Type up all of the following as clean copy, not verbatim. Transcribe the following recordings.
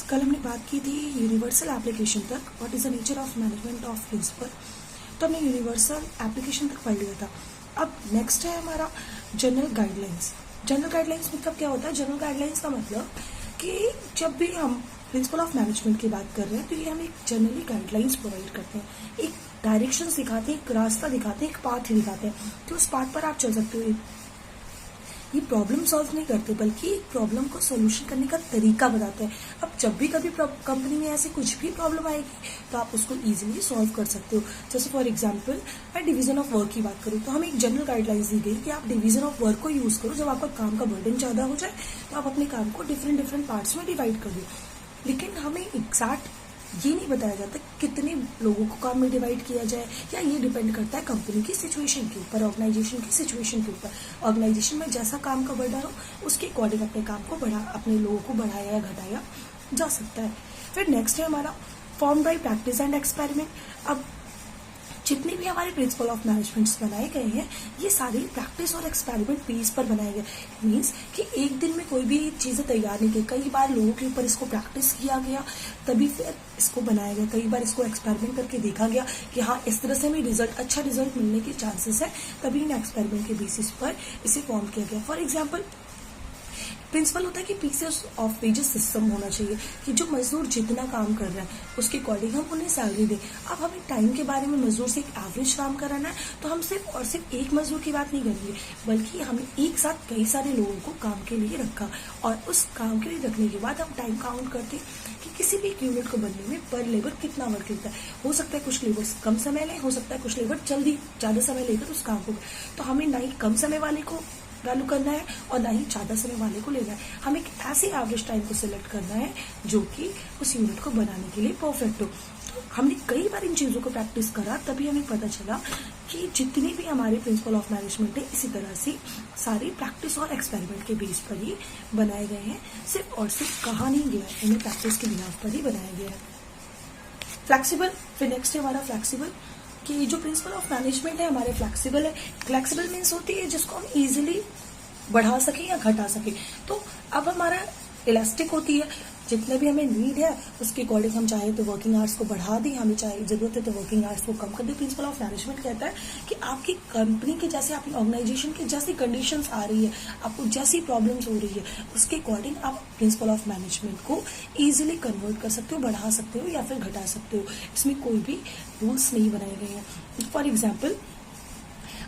कल हमने बात की थी यूनिवर्सल एप्लीकेशन तक, what is the nature of management of principle. तो हमने यूनिवर्सल एप्लीकेशन तक पढ़ लिया था। अब नेक्स्ट है हमारा जनरल गाइडलाइंस। जनरल गाइडलाइंस मतलब क्या होता है? जनरल गाइडलाइंस का मतलब कि जब भी हम प्रिंसिपल ऑफ मैनेजमेंट की बात कर रहे हैं तो ये हम एक जनरली गाइडलाइंस प्रोवाइड करते हैं, एक डायरेक्शन दिखाते हैं, एक रास्ता दिखाते हैं, एक पाथ दिखाते हैं कि उस पाथ पर आप चल सकते हो। ये प्रॉब्लम सॉल्व नहीं करते बल्कि प्रॉब्लम को सोल्यूशन करने का तरीका बताते हैं। अब जब भी कभी कंपनी में ऐसी कुछ भी प्रॉब्लम आएगी तो आप उसको इजीली सॉल्व कर सकते हो। जैसे फॉर एग्जांपल मैं डिवीजन ऑफ वर्क की बात करूँ तो हमें एक जनरल गाइडलाइंस दी गई कि आप डिवीजन ऑफ वर्क को यूज करो। जब आपका काम का बर्डन ज्यादा हो जाए तो आप अपने काम को डिफरेंट पार्ट्स में डिवाइड कर दो। लेकिन हमें एग्जैक्ट ये नहीं बताया जाता कितने लोगों को काम में डिवाइड किया जाए, या ये डिपेंड करता है कंपनी की सिचुएशन के ऊपर, ऑर्गेनाइजेशन की सिचुएशन के ऊपर। ऑर्गेनाइजेशन में जैसा काम का बर्डन हो उसके अकॉर्डिंग अपने काम को अपने लोगों को बढ़ाया या घटाया जा सकता है। फिर नेक्स्ट है हमारा form by practice and experiment. अब जितने भी हमारे प्रिंसिपल ऑफ मैनेजमेंट्स बनाए गए हैं ये सारे प्रैक्टिस और एक्सपेरिमेंट बेस पर बनाए गए। मीन्स कि एक दिन में कोई भी चीजें तैयार नहीं की, कई बार लोगों के ऊपर इसको प्रैक्टिस किया गया तभी फिर इसको बनाया गया, कई बार इसको एक्सपेरिमेंट करके देखा गया कि हाँ इस तरह से हमें अच्छा रिजल्ट मिलने के चांसेस है, तभी इन एक्सपेरिमेंट के बेसिस पर इसे फॉर्म किया गया। फॉर एग्जाम्पल प्रिंसिपल होता है कि पीसेस ऑफ वेजेस सिस्टम होना चाहिए कि जो मजदूर जितना काम कर रहा है उसके अकॉर्डिंग हम उन्हें सैलरी दें। अब हमें टाइम के बारे में मजदूर से एक एवरेज काम कराना है तो हम सिर्फ एक मजदूर की बात नहीं करेंगे बल्कि हमने एक साथ कई सारे लोगों को काम के लिए रखा और उस काम के लिए रखने के बाद हम टाइम काउंट करते कि किसी भी एक यूनिट को बनने में पर लेबर कितना वर्क लगता है। हो सकता है कुछ लेबर कम समय लें, हो सकता है कुछ लेबर जल्दी ज्यादा समय लेकर उस काम को, तो हमें ना ही कम समय वाले को वैल्यू करना है और ना ही ज्यादा समय वाले को लेना है। हमें एक ऐसे एवरेज टाइम को सिलेक्ट करना है जो कि उस यूनिट को बनाने के लिए परफेक्ट हो। तो हमने कई बार इन चीजों को प्रैक्टिस करा तभी हमें पता चला कि जितने भी हमारे प्रिंसिपल ऑफ मैनेजमेंट है इसी तरह से सारे प्रैक्टिस और एक्सपेरिमेंट के बेस पर ही बनाए गए हैं। सिर्फ और सिर्फ कहा नहीं गया, इन्हें प्रैक्टिस के बिना पर ही बनाया गया है। फ्लेक्सिबल, फिर नेक्स्ट है हमारा फ्लेक्सिबल कि जो प्रिंसिपल ऑफ मैनेजमेंट है हमारे फ्लेक्सिबल है। फ्लेक्सिबल मीन्स होती है जिसको हम इजीली बढ़ा सके या घटा सके। तो अब हमारा इलास्टिक होती है, जितने भी हमें नीड है उसके अकॉर्डिंग हम चाहे तो वर्किंग आवर्स को बढ़ा दें, हमें चाहे जरूरत है तो वर्किंग आवर्स को कम कर दें। प्रिंसिपल ऑफ मैनेजमेंट कहता है कि आपकी कंपनी के जैसे, आपकी ऑर्गेनाइजेशन की जैसी कंडीशंस आ रही है, आपको जैसी प्रॉब्लम्स हो रही है उसके अकॉर्डिंग आप प्रिंसिपल ऑफ मैनेजमेंट को इजीली कन्वर्ट कर सकते हो, बढ़ा सकते हो या फिर घटा सकते हो। इसमें कोई भी रूल्स नहीं बनाए गए हैं। फॉर एग्जाम्पल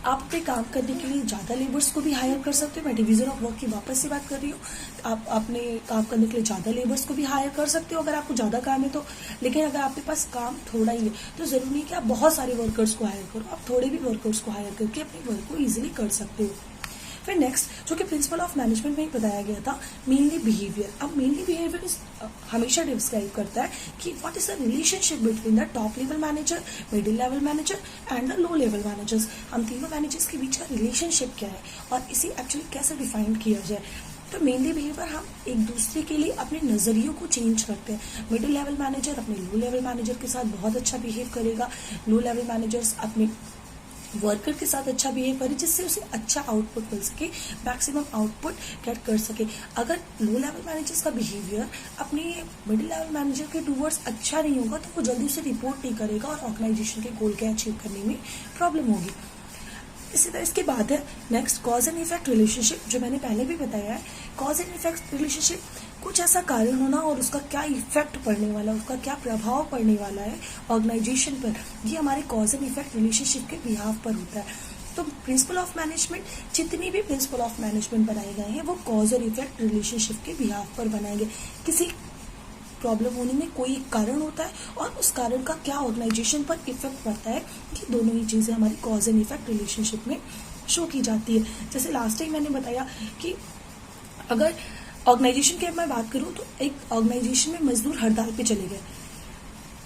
आप अपने काम करने के लिए ज्यादा लेबर्स को भी हायर कर सकते हो। मैं डिवीजन ऑफ वर्क की वापस से बात कर रही हूँ। आप अपने काम करने के लिए ज्यादा लेबर्स को भी हायर कर सकते हो अगर आपको ज्यादा काम है तो। लेकिन अगर आपके पास काम थोड़ा ही है तो जरूरी नहीं कि आप बहुत सारे वर्कर्स को हायर करो, आप थोड़े भी वर्कर्स को हायर करके अपने वर्क को इजिली कर सकते हो। फिर नेक्स्ट जो कि प्रिंसिपल ऑफ मैनेजमेंट में ही बताया गया था, मेनली बिहेवियर। अब मेनली बिहेवियर हमेशा डिस्क्राइब करता है कि what is the relationship between the top level manager, middle level manager and the low level managers. हम तीनों मैनेजर्स के बीच का रिलेशनशिप क्या है और इसे एक्चुअली कैसे डिफाइन किया जाए। तो मेनली बिहेवियर हम एक दूसरे के लिए अपने नजरियों को चेंज करते हैं। मिडिल लेवल मैनेजर अपने लो लेवल मैनेजर के साथ बहुत अच्छा बिहेव करेगा, लो लेवल मैनेजर्स अपने वर्कर के साथ अच्छा बिहेव करे जिससे उसे अच्छा आउटपुट मिल सके, मैक्सिमम आउटपुट गेट कर सके। अगर लो लेवल मैनेजर्स का बिहेवियर अपने मिडिल लेवल मैनेजर के टूवर्ड्स अच्छा नहीं होगा तो वो जल्दी से रिपोर्ट नहीं करेगा और ऑर्गेनाइजेशन के गोल के अचीव करने में प्रॉब्लम होगी। इसी तरह इसके बाद है next cause and effect relationship, जो मैंने पहले भी बताया है। कॉज एंड इफेक्ट रिलेशनशिप कुछ ऐसा कारण होना और उसका क्या इफेक्ट पड़ने वाला है, उसका क्या प्रभाव पड़ने वाला है ऑर्गेनाइजेशन पर, ये हमारे कॉज एंड इफेक्ट रिलेशनशिप के बिहाफ पर होता है। तो प्रिंसिपल ऑफ मैनेजमेंट, जितने भी प्रिंसिपल ऑफ मैनेजमेंट बनाए गए हैं वो कॉज और इफेक्ट रिलेशनशिप के बिहाफ पर बनाए गए। किसी प्रॉब्लम होने में कोई कारण होता है और उस कारण का क्या ऑर्गेनाइजेशन पर इफेक्ट पड़ता है, ये दोनों ही चीजें हमारी कॉज एंड इफेक्ट रिलेशनशिप में शो की जाती है। जैसे लास्ट टाइम मैंने बताया कि अगर ऑर्गेनाइजेशन की मैं बात करूं तो एक ऑर्गेनाइजेशन में मजदूर हड़ताल पे चले गए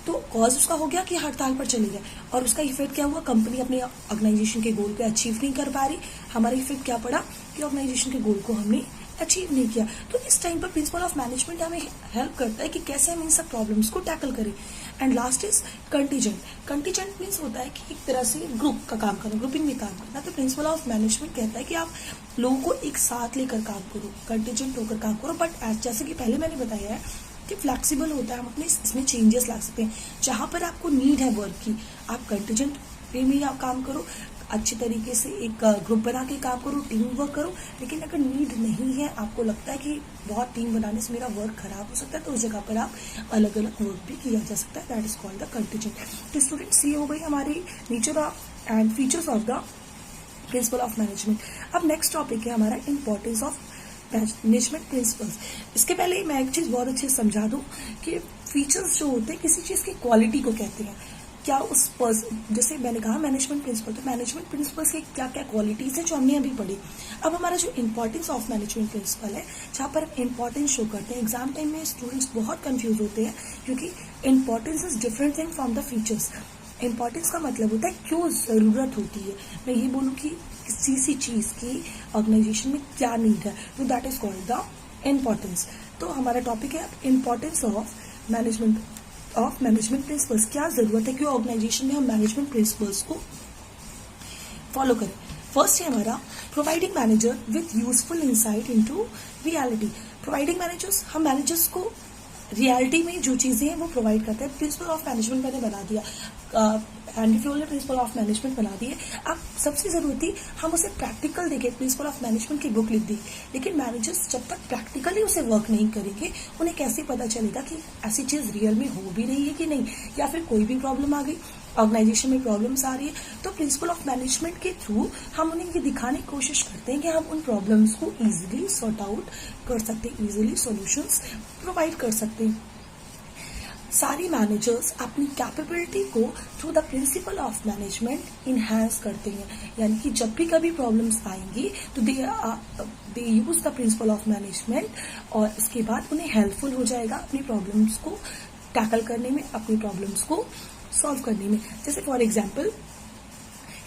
तो कॉज उसका हो गया कि हड़ताल पर चले गए और उसका इफेक्ट क्या हुआ, कंपनी अपने ऑर्गेनाइजेशन के गोल को अचीव नहीं कर पा रही। हमारा इफेक्ट क्या पड़ा कि ऑर्गेनाइजेशन के गोल को हमने अचीव नहीं किया। तो इस टाइम पर प्रिंसिपल ऑफ मैनेजमेंट हमें हेल्प करता है कि कैसे हम इन सब प्रॉब्लम्स को टैकल करें। And last is contingent. Contingent means होता है कि एक तरह से ग्रुप का काम करना, ग्रुपिंग में काम करना। तो प्रिंसिपल ऑफ मैनेजमेंट कहता है कि आप लोगों को एक साथ लेकर काम करो, कंटीजेंट होकर काम करो। बट जैसे कि पहले मैंने बताया है कि फ्लैक्सिबल होता है, हम अपने इसमें चेंजेस ला सकते हैं। जहाँ पर आपको नीड है वर्क की, आप कंटीजेंट वे में आप काम करो, अच्छे तरीके से एक ग्रुप बना के काम करो, टीम वर्क करो। लेकिन अगर नीड नहीं है, आपको लगता है कि बहुत टीम बनाने से मेरा वर्क खराब हो सकता है, तो उस जगह पर आप अलग अलग वर्क भी किया जा सकता है। That is called the contingent. तो स्टूडेंट्स, ये हो गई हमारी nature of and features of the principle of management. अब नेक्स्ट टॉपिक है हमारा इंपॉर्टेंस ऑफ मैनेजमेंट प्रिंसिपल्स। इसके पहले मैं एक चीज बहुत अच्छे से समझा दूं कि फीचर्स जो होते हैं किसी चीज की क्वालिटी को कहते हैं। क्या उस जैसे मैंने कहा मैनेजमेंट प्रिंसिपल, तो मैनेजमेंट प्रिंसिपल्स की क्या क्या क्वालिटीज है जो हमने अभी पढ़ी। अब हमारा जो इंपॉर्टेंस ऑफ मैनेजमेंट प्रिंसिपल है, जहाँ पर इंपॉर्टेंस शो करते हैं, एग्जाम टाइम में स्टूडेंट्स बहुत कंफ्यूज होते हैं क्योंकि importance is different thing from the features. Importance का मतलब होता है क्यों जरूरत होती है। मैं ये बोलूँ कि किसी चीज की ऑर्गेनाइजेशन में क्या नीड है, तो that is called the importance. तो हमारा टॉपिक है इंपॉर्टेंस ऑफ मैनेजमेंट प्रिंसिपल्स। क्या जरूरत है कि ऑर्गेनाइजेशन में हम मैनेजमेंट प्रिंसिपल्स को फॉलो करें। फर्स्ट है हमारा providing manager with useful insight into reality. Providing managers, हम मैनेजर्स को रियलिटी में जो चीजें हैं वो प्रोवाइड करते हैं। प्रिंसिपल ऑफ मैनेजमेंट मैंने बना दिया, एंडी फ्लोर ने प्रिंसिपल ऑफ मैनेजमेंट बना दिए। अब सबसे जरूरी हम उसे प्रैक्टिकल देखें, प्रिंसिपल ऑफ मैनेजमेंट की बुक लिख दी, लेकिन मैनेजर्स जब तक प्रैक्टिकली उसे वर्क नहीं करेंगे, उन्हें कैसे पता चलेगा कि ऐसी चीज रियल में हो भी रही है कि नहीं, या फिर कोई भी प्रॉब्लम आ गई, ऑर्गेनाइजेशन में प्रॉब्लम्स आ रही है, तो प्रिंसिपल ऑफ मैनेजमेंट के थ्रू हम उन्हें ये दिखाने की कोशिश करते हैं कि हम उन प्रॉब्लम्स को इजीली सॉर्ट आउट कर सकते हैं, इजीली सॉल्यूशंस प्रोवाइड कर सकते हैं। सारी मैनेजर्स अपनी कैपेबिलिटी को through the principle of management enhance करते हैं, यानी कि जब भी कभी प्रॉब्लम्स आएंगी तो they use the principle of management, और इसके बाद उन्हें हेल्पफुल हो जाएगा अपनी प्रॉब्लम्स को टैकल करने में, अपनी प्रॉब्लम्स को सॉल्व करने में। जैसे for example,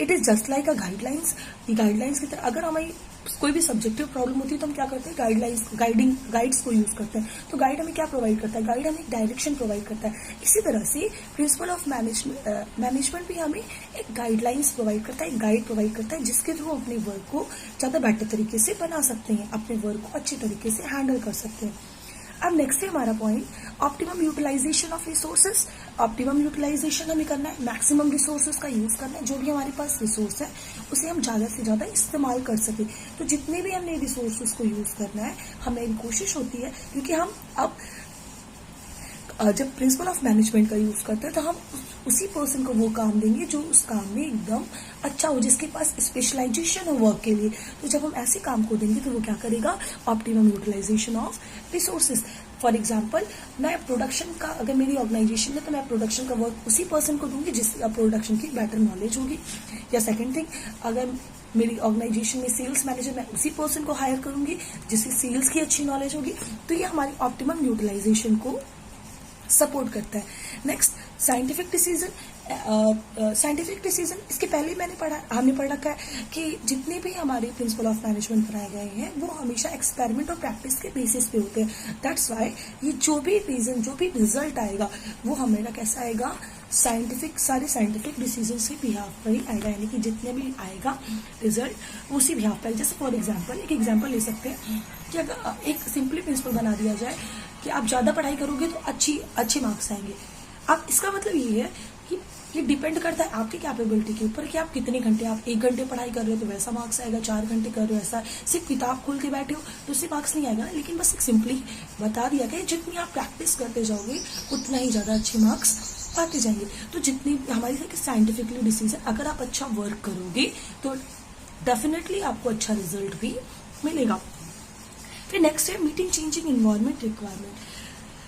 it is just like a guidelines. Guidelines की तरह अगर हमें कोई भी सब्जेक्टिव प्रॉब्लम होती है तो हम क्या करते हैं, गाइड्स को यूज करते हैं। तो गाइड हमें क्या प्रोवाइड करता है, गाइड हमें एक डायरेक्शन प्रोवाइड करता है। इसी तरह से प्रिंसिपल ऑफ मैनेजमेंट भी हमें एक गाइडलाइंस प्रोवाइड करता है, एक गाइड प्रोवाइड करता है, जिसके थ्रू अपने वर्क को ज्यादा बेटर तरीके से बना सकते हैं, अपने वर्क को अच्छे तरीके से हैंडल कर सकते हैं। अब नेक्स्ट है हमारा point optimum utilisation of resources. Optimum utilisation हमें करना है, मैक्सिमम रिसोर्सेज का यूज करना है। जो भी हमारे पास रिसोर्स है उसे हम ज्यादा से ज्यादा इस्तेमाल कर सके। तो जितने भी हमने रिसोर्सेज को यूज करना है, हमें कोशिश होती है, क्योंकि हम अब जब प्रिंसिपल ऑफ मैनेजमेंट का यूज करते हैं तो हम उसी पर्सन को वो काम देंगे जो उस काम में एकदम अच्छा हो, जिसके पास स्पेशलाइजेशन हो वर्क के लिए। तो जब हम ऐसे काम को देंगे तो वो क्या करेगा, optimum utilisation of resources. For example, मैं प्रोडक्शन का, अगर मेरी ऑर्गेनाइजेशन है तो मैं प्रोडक्शन का वर्क उसी पर्सन को दूंगी जिस प्रोडक्शन की बेटर नॉलेज होगी। या सेकेंड थिंग, अगर मेरी ऑर्गेनाइजेशन में सेल्स मैनेजर, मैं उसी पर्सन को हायर करूंगी जिससे सेल्स की अच्छी नॉलेज होगी। तो ये हमारी ऑप्टिमम यूटिलाइजेशन को सपोर्ट करता है। Next, scientific decision. इसके पहले हमने पढ़ रखा है कि जितने भी हमारे प्रिंसिपल ऑफ मैनेजमेंट बनाए गए हैं वो हमेशा एक्सपेरिमेंट और प्रैक्टिस के बेसिस पे होते हैं। दैट्स वाई ये जो भी रिजल्ट आएगा वो हमें कैसा आएगा, सारे साइंटिफिक डिसीजन से बिहाफ पर ही आएगा, यानी कि जितने भी आएगा रिजल्ट उसी बिहाफ पर। जैसे फॉर एग्जाम्पल, एक एग्जाम्पल ले सकते हैं कि अगर एक सिंपली प्रिंसिपल बना दिया जाए कि आप ज्यादा पढ़ाई करोगे तो अच्छे मार्क्स आएंगे। अब इसका मतलब ये है कि ये डिपेंड करता है आपकी कैपेबिलिटी के ऊपर कि आप कितने घंटे, आप 1 घंटे पढ़ाई कर रहे हो तो वैसा मार्क्स आएगा, 4 घंटे कर रहे हो ऐसा, सिर्फ किताब खोल के बैठे हो तो उससे मार्क्स नहीं आएगा। लेकिन बस एक सिंपली बता दिया गया, जितनी आप प्रैक्टिस करते जाओगे उतना ही ज्यादा अच्छे मार्क्स आते जाएंगे। तो जितनी हमारी साइंटिफिकली डिसीजन, अगर आप अच्छा वर्क करोगे तो डेफिनेटली आपको अच्छा रिजल्ट भी मिलेगा। फिर नेक्स्ट है meeting changing environment requirement.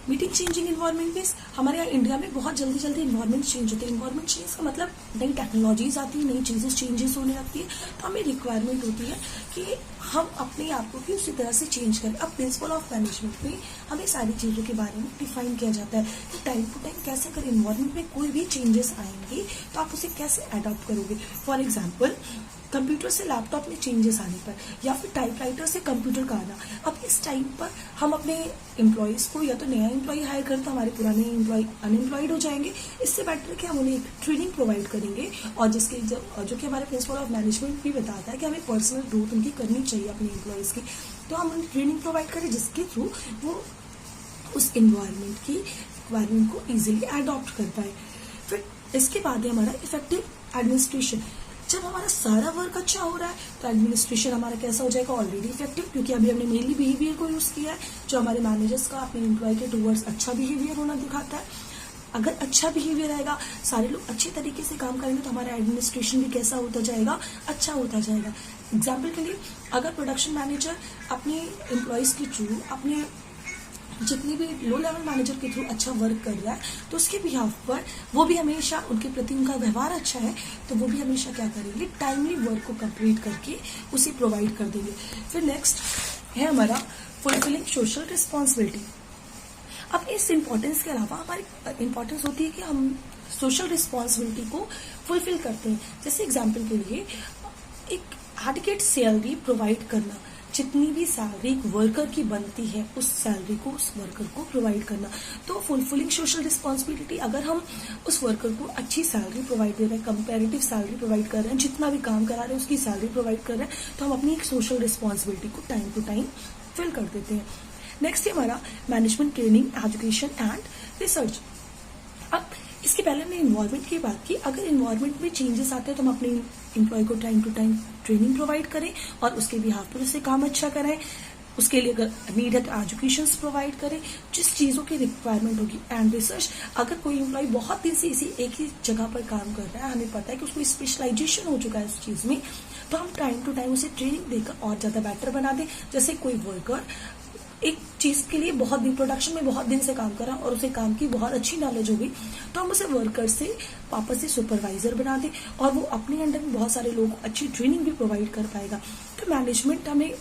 Meeting changing environment means हमारे यहाँ इंडिया में बहुत जल्दी इन्वायरमेंट चेंज होते हैं। इन्वायरमेंट चेंज का मतलब नई टेक्नोलॉजीज आती है, नई चीजें चेंजेस होने लगती है, तो हमें रिक्वायरमेंट होती है कि हम अपने आप को भी उसी तरह से चेंज करें। अब प्रिंसिपल ऑफ मैनेजमेंट में हमें सारी चीजों के बारे में डिफाइन किया जाता है कि टाइम टू टाइम कैसे, अगर इन्वायरमेंट में कोई भी चेंजेस आएंगे तो आप उसे कैसे अडॉप्ट करोगे। फॉर एग्जाम्पल, कंप्यूटर से लैपटॉप में चेंजेस आने पर, या फिर टाइपराइटर से कंप्यूटर का आना, अब इस टाइम पर हम अपने एम्प्लॉयज को या तो नया एम्प्लॉय हायर करें तो हमारे पुराने एम्प्लॉय अनएम्प्लॉयड हो जाएंगे। इससे बेटर है कि हम उन्हें ट्रेनिंग प्रोवाइड करेंगे, और जो कि हमारे प्रिंसिपल ऑफ मैनेजमेंट भी बताता है कि हमें पर्सनल ग्रोथ उनकी करनी चाहिए अपने एम्प्लॉयज की। तो हम उन्हें ट्रेनिंग प्रोवाइड करें जिसके थ्रू वो उस इन्वायरमेंट की रिक्वायरमेंट को इजीली अडॉप्ट कर पाए। फिर इसके बाद है हमारा इफेक्टिव एडमिनिस्ट्रेशन। जब हमारा सारा वर्क अच्छा हो रहा है तो एडमिनिस्ट्रेशन हमारा कैसा हो जाएगा, ऑलरेडी इफेक्टिव, क्योंकि अभी हमने मेनली बिहेवियर को यूज किया है, जो हमारे मैनेजर्स का अपने एम्प्लॉय के टूवर्ड्स अच्छा बिहेवियर होना दिखाता है। अगर अच्छा बिहेवियर आएगा, सारे लोग अच्छे तरीके से काम करेंगे, तो हमारा एडमिनिस्ट्रेशन भी कैसा होता जाएगा, अच्छा होता जाएगा। एग्जाम्पल के लिए, अगर प्रोडक्शन मैनेजर अपने एम्प्लॉयज के थ्रू, अपने जितनी भी लो लेवल मैनेजर के थ्रू अच्छा वर्क कर रहा है, तो उसके बिहाफ पर वो भी हमेशा, उनके प्रति उनका व्यवहार अच्छा है, तो वो भी हमेशा क्या करेंगे, टाइमली वर्क को कंप्लीट करके उसे प्रोवाइड कर देंगे। फिर नेक्स्ट है हमारा फुलफिलिंग सोशल रिस्पॉन्सिबिलिटी। अब इस इम्पोर्टेंस के अलावा हमारी इम्पोर्टेंस होती है कि हम सोशल रिस्पॉन्सिबिलिटी को फुलफिल करते हैं। जैसे एग्जाम्पल के लिए, एक एडिक्वेट सैलरी प्रोवाइड करना, जितनी भी सैलरी वर्कर की बनती है उस सैलरी को उस वर्कर को प्रोवाइड करना। तो फुलफिलिंग सोशल रिस्पॉन्सिबिलिटी, अगर हम उस वर्कर को अच्छी सैलरी प्रोवाइड दे रहे हैं, कंपैरेटिव सैलरी प्रोवाइड कर रहे हैं, जितना भी काम करा रहे हैं उसकी सैलरी प्रोवाइड कर रहे हैं, तो हम अपनी एक सोशल रिस्पॉन्सिबिलिटी को टाइम टू टाइम फिल कर देते हैं। नेक्स्ट है हमारा management training, education and research. अब इसके पहले हमने इन्वायरमेंट की बात की। अगर इन्वायरमेंट में चेंजेस आते हैं तो हम अपने एम्प्लॉय को time to time training provide करें और उसके बिहाफ पर उससे काम अच्छा कराएं। उसके लिए अगर नीडेड एजुकेशन प्रोवाइड करें, जिस चीज़ों की रिक्वायरमेंट होगी। एंड रिसर्च, अगर कोई एम्प्लॉय बहुत दिन से इसी एक ही जगह पर काम कर रहा है, हमें पता है कि उसको स्पेशलाइजेशन हो चुका है उस चीज़ में, तो हम टाइम टू टाइम उसे ट्रेनिंग देकर और ज़्यादा बेटर बना दें। जैसे कोई वर्कर एक चीज के लिए बहुत दिन, प्रोडक्शन में बहुत दिन से काम करा और उसे काम की बहुत अच्छी नॉलेज हो गई, तो हम उसे वर्कर से वापस से सुपरवाइजर बना दें और वो अपने अंडर में बहुत सारे लोगों को अच्छी ट्रेनिंग भी प्रोवाइड कर पाएगा। तो मैनेजमेंट हमें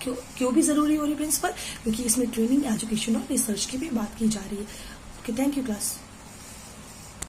क्यों भी जरूरी हो रही है प्रिंसिपल, क्योंकि इसमें ट्रेनिंग, एजुकेशन और रिसर्च की भी बात की जा रही है। Okay, thank you class.